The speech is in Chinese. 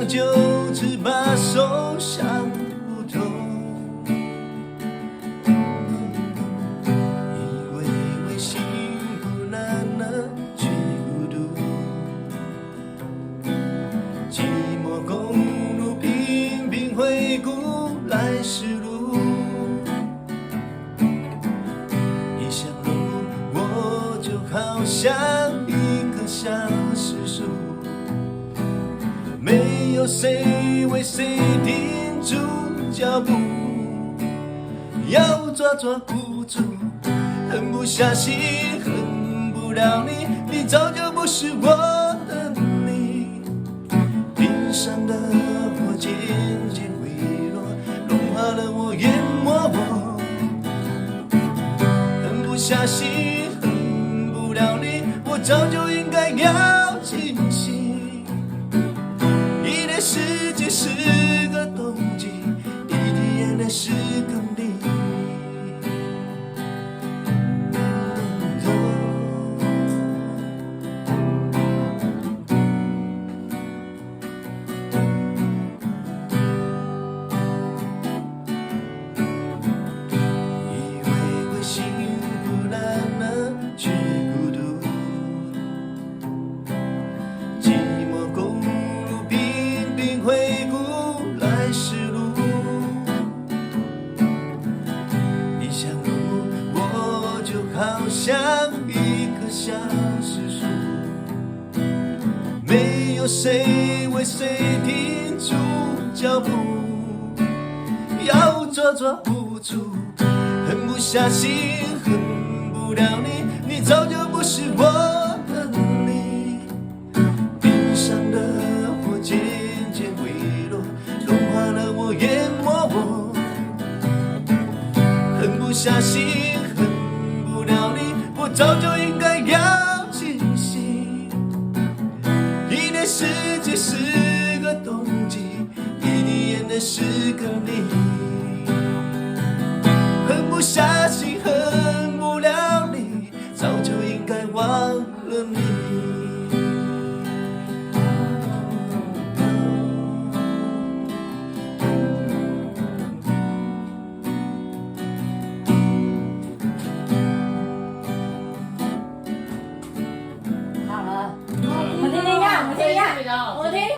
想就此罢手，想不透。以为会幸福，然而却孤独。寂寞公路，频频回顾来时路。你像浓雾，我就好像一棵相思树。没有谁为谁停住脚步，要抓抓不住，狠不下心，恨不了你，你早就不是我的你。冰上的火渐渐微弱，融化了我淹没我。狠不下心，恨不了你，我早就应该要清醒。一年四季四个冬季，一滴眼泪十个你。以为会幸福，然而却孤独。寂寞公路，频频回顾来时路。你像浓雾，我就好像一棵相思树。没有谁为谁停住脚步，要抓抓不住，狠不下心，恨不了你，你早就不是我的你。冰上的火渐渐微弱，融化了我淹没我。狠不下心，恨不了你，我早就应该要清醒。一年四季四个冬季，一滴眼泪十个你。狠不下心，恨不了你，早就应该忘了你。好了，我听听看，我听听看，我听。